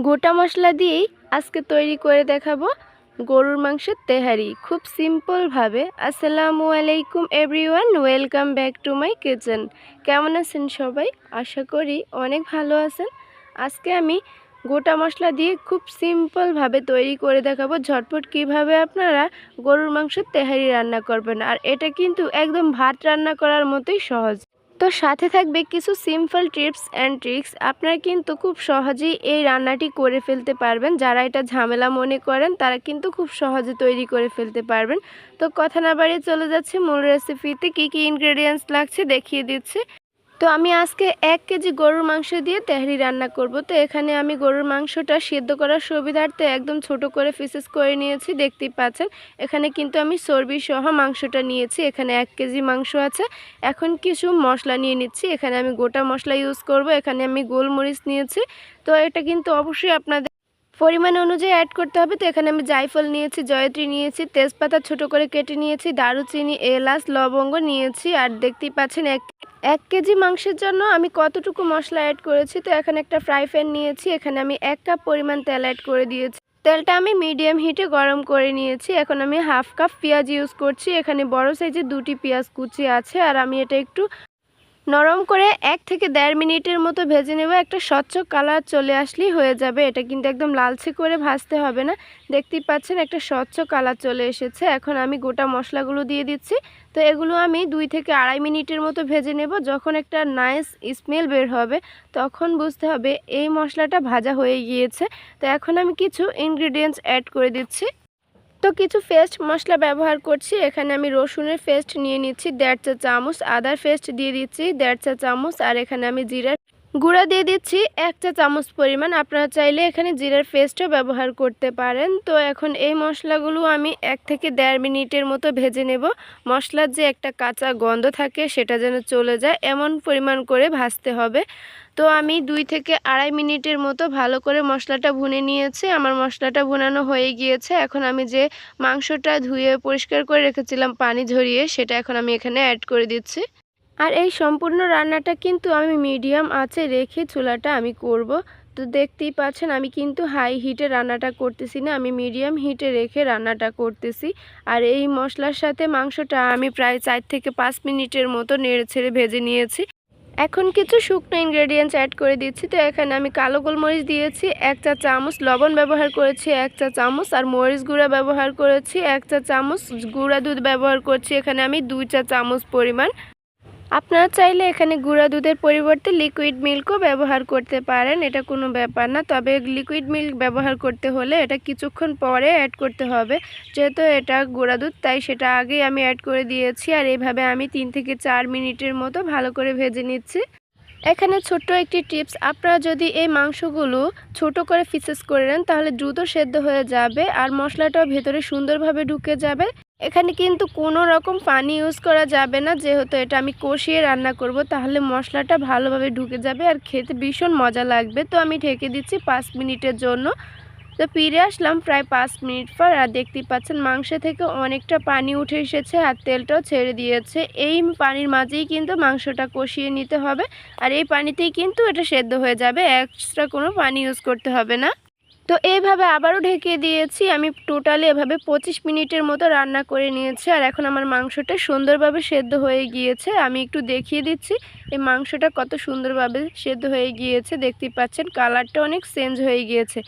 গোটা মশলা দিয়েই আজকে তৈরি করে দেখাবো গরুর মাংসের তেহারি খুব সিম্পলভাবে। আসসালামু আলাইকুম everyone, welcome back to my kitchen. কেমন আছেন সবাই? আশা করি অনেক ভালো আছেন। আজকে আমি গোটা মশলা দিয়ে খুব সিম্পলভাবে তৈরি করে দেখাবো ঝটপট কিভাবে আপনারা গরুর মাংসের তেহারি রান্না করবেন। আর এটা কিন্তু একদম ভাত রান্না করার মতোই সহজ। তো সাথে থাকবে কিছু সিম্পল টিপস অ্যান্ড ট্রিক্স। আপনারা কিন্তু খুব সহজেই এই রান্নাটি করে ফেলতে পারবেন। যারা এটা ঝামেলা মনে করেন তারা কিন্তু খুব সহজে তৈরি করে ফেলতে পারবেন। তো কথা না বাড়িয়ে চলে যাচ্ছে মূল রেসিপিতে। কি কি ইনগ্রেডিয়েন্টস লাগছে দেখিয়ে দিচ্ছি। তো আমি আজকে 1 কেজি গরুর মাংস দিয়ে তেহারি রান্না করব। তো এখানে আমি গরুর মাংসটা সেদ্ধ করার সুবিধার্থে একদম ছোট করে পিসেস করে নিয়েছি, দেখতেই পাচ্ছেন। এখানে কিন্তু আমি চর্বি সহ মাংসটা নিয়েছি। এখানে 1 কেজি মাংস আছে। এখন কিছু মশলা নিয়ে নিচ্ছি। এখানে আমি গোটা মশলা ইউজ করব। এখানে আমি গোলমরিচ নিয়েছি। তো এটা কিন্তু অবশ্যই আপনাদের পরিমাণ অনুযায়ী অ্যাড করতে হবে। তো এখানে আমি জায়ফল নিয়েছি, জয়ত্রী নিয়েছি, তেজপাতা ছোট করে কেটে নিয়েছি, দারুচিনি, এলাচ, লবঙ্গ নিয়েছি। আর দেখতেই পাচ্ছেন এক কেজি মাংসের জন্য আমি কতটুকু মশলা অ্যাড করেছি। তো এখানে একটা ফ্রাই প্যান নিয়েছি। এখানে আমি 1 কাপ পরিমাণ তেল অ্যাড করে দিয়েছি। তেলটা আমি মিডিয়াম হিটে গরম করে নিয়েছি। এখন আমি হাফ কাপ পেঁয়াজ ইউজ করছি। এখানে বড় সাইজের 2টি পেঁয়াজ কুচি আছে। আর আমি এটা একটু নরম করে 1 থেকে 1.5 মিনিটের মতো ভেজে নেব। একটা স্বচ্ছ কালার চলে আসলেই হয়ে যাবে। এটা কিন্তু একদম লালচে করে ভাজতে হবে না। দেখতেই পাচ্ছেন একটা স্বচ্ছ কালার চলে এসেছে। এখন আমি গোটা মশলাগুলো দিয়ে দিচ্ছি। তো এগুলো আমি 2 থেকে 2.5 মিনিটের মতো ভেজে নেব। যখন একটা নাইস স্মেল বের হবে তখন বুঝতে হবে এই মশলাটা ভাজা হয়ে গিয়েছে। তো এখন আমি কিছু ইনগ্রিডিয়েন্টস অ্যাড করে দিচ্ছি। তো কিছু পেস্ট মশলা ব্যবহার করছি। এখানে আমি রসুনের পেস্ট নিয়ে নিচ্ছি 1.5 চা চামচ, আদার পেস্ট দিয়ে দিচ্ছি 1.5 চা চামচ, আর এখানে আমি জিরার গুঁড়া দিয়ে দিচ্ছি 1 চা চামচ পরিমাণ। আপনারা চাইলে এখানে জিরার পেস্টও ব্যবহার করতে পারেন। তো এখন এই মশলাগুলো আমি 1 থেকে 1.5 মিনিটের মতো ভেজে নেব। মশলার যে একটা কাঁচা গন্ধ থাকে সেটা যেন চলে যায় এমন পরিমাণ করে ভাজতে হবে। তো আমি 2 থেকে 2.5 মিনিটের মতো ভালো করে মশলাটা ভুনে নিয়েছি। আমার মশলাটা ভুনানো হয়ে গিয়েছে। এখন আমি যে মাংসটা ধুয়ে পরিষ্কার করে রেখেছিলাম পানি ঝরিয়ে, সেটা এখন আমি এখানে অ্যাড করে দিচ্ছি। আর এই সম্পূর্ণ রান্নাটা কিন্তু আমি মিডিয়াম আঁচে রেখে চুলাটা আমি করব। তো দেখতেই পাচ্ছেন আমি কিন্তু হাই হিটে রান্নাটা করতেছি না, আমি মিডিয়াম হিটে রেখে রান্নাটা করতেছি। আর এই মশলার সাথে মাংসটা আমি প্রায় 4 থেকে 5 মিনিটের মতো নেড়ে ছেড়ে ভেজে নিয়েছি। এখন কিছু শুকনো ইনগ্রেডিয়েন্টস অ্যাড করে দিচ্ছি। তো এখানে আমি কালো গোলমরিচ দিয়েছি 1 চা চামচ, লবণ ব্যবহার করেছি 1 চা চামচ, আর মরিচ গুঁড়া ব্যবহার করেছি 1 চা চামচ, গুঁড়া দুধ ব্যবহার করছি এখানে আমি 2 চা চামচ পরিমাণ। আপনারা চাইলে এখানে গুঁড়া দুধের পরিবর্তে লিকুইড মিল্কও ব্যবহার করতে পারেন, এটা কোনো ব্যাপার না। তবে লিকুইড মিল্ক ব্যবহার করতে হলে এটা কিছুক্ষণ পরে অ্যাড করতে হবে। যেহেতু এটা গুঁড়া দুধ তাই সেটা আগেই আমি অ্যাড করে দিয়েছি। আর এইভাবে আমি 3 থেকে 4 মিনিটের মতো ভালো করে ভেজে নিচ্ছি। এখানে ছোট্ট একটি টিপস, আপনারা যদি এই মাংসগুলো ছোট করে পিসেস করে নেন তাহলে দ্রুত সেদ্ধ হয়ে যাবে আর মশলাটাও ভেতরে সুন্দরভাবে ঢুকে যাবে। এখানে কিন্তু কোনো রকম পানি ইউজ করা যাবে না, যেহেতু এটা আমি কষিয়ে রান্না করব, তাহলে মশলাটা ভালোভাবে ঢুকে যাবে আর খেতে ভীষণ মজা লাগবে। তো আমি ঢেকে দিচ্ছি 5 মিনিটের জন্য। তো ফিরে আসলাম প্রায় 5 মিনিট পর। আর দেখতেই পাচ্ছেন মাংস থেকে অনেকটা পানি উঠে এসেছে আর তেলটাও ছেড়ে দিয়েছে। এই পানির মাঝেই কিন্তু মাংসটা কষিয়ে নিতে হবে। আর এই পানিতেই কিন্তু এটা সেদ্ধ হয়ে যাবে, এক্সট্রা কোনো পানি ইউজ করতে হবে না। তো এইভাবে আবারও ঢেকে দিয়েছি। আমি টোটালি এভাবে 25 মিনিটের মতো রান্না করে নিয়েছি। আর এখন আমার মাংসটা সুন্দরভাবে সেদ্ধ হয়ে গিয়েছে। আমি একটু দেখিয়ে দিচ্ছি এই মাংসটা কত সুন্দরভাবে সেদ্ধ হয়ে গিয়েছে। দেখতেই পাচ্ছেন কালারটা অনেক চেঞ্জ হয়ে গিয়েছে।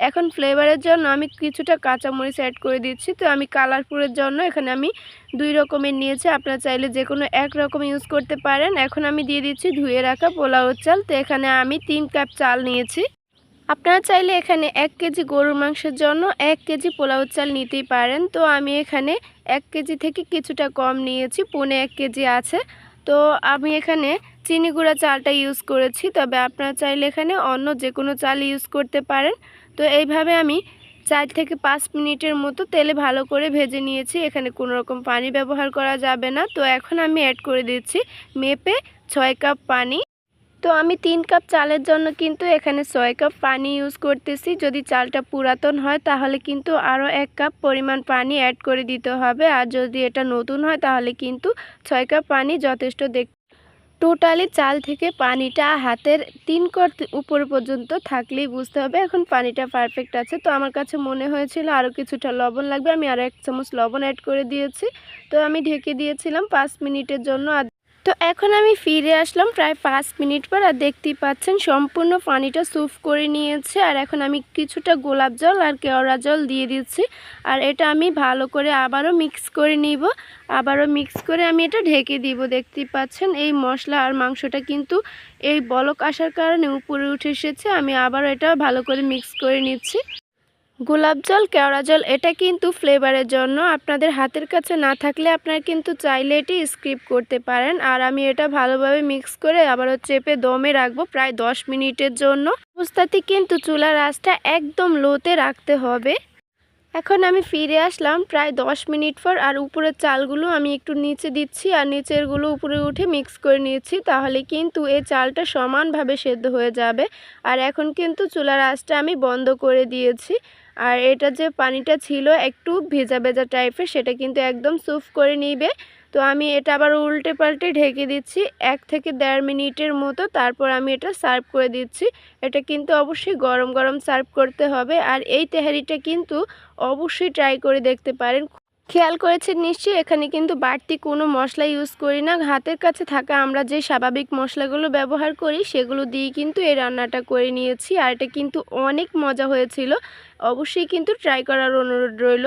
এখন ফ্লেভারের জন্য আমি কিছুটা কাঁচামরিচ অ্যাড করে দিচ্ছি। তো আমি কালারফুলের জন্য এখানে আমি 2 রকমের নিয়েছি, আপনারা চাইলে যে কোনো 1 রকম ইউজ করতে পারেন। এখন আমি দিয়ে দিচ্ছি ধুয়ে রাখা পোলাওর চাল। তো এখানে আমি 3 কাপ চাল নিয়েছি। আপনারা চাইলে এখানে 1 কেজি গরুর মাংসের জন্য 1 কেজি পোলাও চাল নিতেই পারেন। তো আমি এখানে 1 কেজি থেকে কিছুটা কম নিয়েছি, পৌনে 1 কেজি আছে। তো আমি এখানে চিনি গুঁড়া চালটা ইউজ করেছি, তবে আপনারা চাইলে এখানে অন্য যে কোনো চাল ইউজ করতে পারেন। তো এইভাবে আমি 4 থেকে 5 মিনিটের মতো তেলে ভালো করে ভেজে নিয়েছি। এখানে কোনো রকম পানি ব্যবহার করা যাবে না। তো এখন আমি অ্যাড করে দিচ্ছি মেপে 6 কাপ পানি। তো আমি 3 কাপ চালের জন্য কিন্তু এখানে 6 কাপ পানি ইউজ করতেছি। যদি চালটা পুরাতন হয় তাহলে কিন্তু আরও 1 কাপ পরিমাণ পানি অ্যাড করে দিতে হবে। আর যদি এটা নতুন হয় তাহলে কিন্তু 6 কাপ পানি যথেষ্ট। টোটালি চাল থেকে পানিটা হাতের ৩ কর উপর পর্যন্ত থাকলেই বুঝতে হবে এখন পানিটা পারফেক্ট আছে। তো আমার কাছে মনে হয়েছিল আরও কিছুটা লবণ লাগবে, আমি আরও ১ চামচ লবণ অ্যাড করে দিয়েছি। তো আমি ঢেকে দিয়েছিলাম ৫ মিনিটের জন্য। তো এখন আমি ফিরে আসলাম প্রায় ৫ মিনিট পর, আর দেখতেই পাচ্ছেন সম্পূর্ণ পানিটা স্যুপ করে নিয়েছে। আর এখন আমি কিছুটা গোলাপ জল আর কেওড়া জল দিয়ে দিচ্ছি, আর এটা আমি ভালো করে আবারও মিক্স করে নিব। আবারও মিক্স করে আমি এটা ঢেকে দিব। দেখতেই পাচ্ছেন এই মশলা আর মাংসটা কিন্তু এই বলক আসার কারণে উপরে উঠে এসেছে। আমি আবারও এটা ভালো করে মিক্স করে নিচ্ছি। গোলাপ জল, কেওড়া জল এটা কিন্তু ফ্লেভারের জন্য, আপনাদের হাতের কাছে না থাকলে আপনারা কিন্তু চাইলে এটি স্কিপ করতে পারেন। আর আমি এটা ভালোভাবে মিক্স করে আবারও চেপে দমে রাখবো প্রায় 10 মিনিটের জন্য। অবস্থাতে কিন্তু চুলার আঁচটা একদম লোতে রাখতে হবে। এখন আমি ফিরে আসলাম প্রায় 10 মিনিট পর, আর উপরের চালগুলো আমি একটু নিচে দিচ্ছি আর নিচেরগুলো উপরে উঠে মিক্স করে নিয়েছি, তাহলে কিন্তু এই চালটা সমানভাবে সেদ্ধ হয়ে যাবে। আর এখন কিন্তু চুলার আঁচটা আমি বন্ধ করে দিয়েছি। আর এটা যে পানিটা ছিল একটু ভেজা ভেজা টাইপের, সেটা কিন্তু একদম স্যুপ করে নিবে। তো আমি এটা আবার উল্টে পাল্টে ঢেকে দিচ্ছি 1 থেকে 1.5 মিনিটের মতো, তারপর আমি এটা সার্ভ করে দিচ্ছি। এটা কিন্তু অবশ্যই গরম গরম সার্ভ করতে হবে। আর এই তেহারিটা কিন্তু অবশ্যই ট্রাই করে দেখতে পারেন। খেয়াল করেছেন নিশ্চয়ই এখানে কিন্তু বাড়তি কোনো মশলা ইউজ করি না, হাতের কাছে থাকা আমরা যে স্বাভাবিক মশলাগুলো ব্যবহার করি সেগুলো দিয়ে কিন্তু এই রান্নাটা করে নিয়েছি। আর এটা কিন্তু অনেক মজা হয়েছিল, অবশ্যই কিন্তু ট্রাই করার অনুরোধ রইল।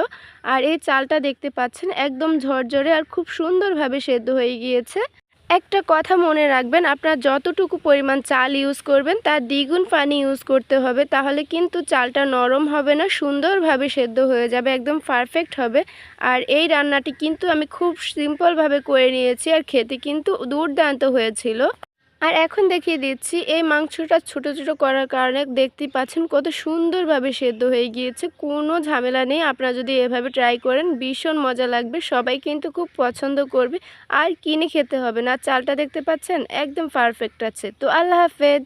আর এই চালটা দেখতে পাচ্ছেন একদম ঝরঝরে আর খুব সুন্দরভাবে সেদ্ধ হয়ে গিয়েছে। একটা কথা মনে রাখবেন, আপনার যতটুকু পরিমাণ চাল ইউজ করবেন তার দ্বিগুণ পানি ইউজ করতে হবে, তাহলে কিন্তু চালটা নরম হবে না, সুন্দরভাবে সেদ্ধ হয়ে যাবে, একদম পারফেক্ট হবে। আর এই রান্নাটি কিন্তু আমি খুব সিম্পলভাবে করে নিয়েছি, আর খেতে কিন্তু দুর্দান্ত হয়েছিল। আর এখন দেখিয়ে দিচ্ছি এই মাংসটা ছোট ছোট করার কারণে দেখতেই পাচ্ছেন কত সুন্দরভাবে সেদ্ধ হয়ে গিয়েছে, কোনো ঝামেলা নেই। আপনারা যদি এভাবে ট্রাই করেন ভীষণ মজা লাগবে, সবাই কিন্তু খুব পছন্দ করবে, আর কিনে খেতে হবে না। চালটা দেখতে পাচ্ছেন একদম পারফেক্ট আছে। তো আল্লাহ হাফেজ।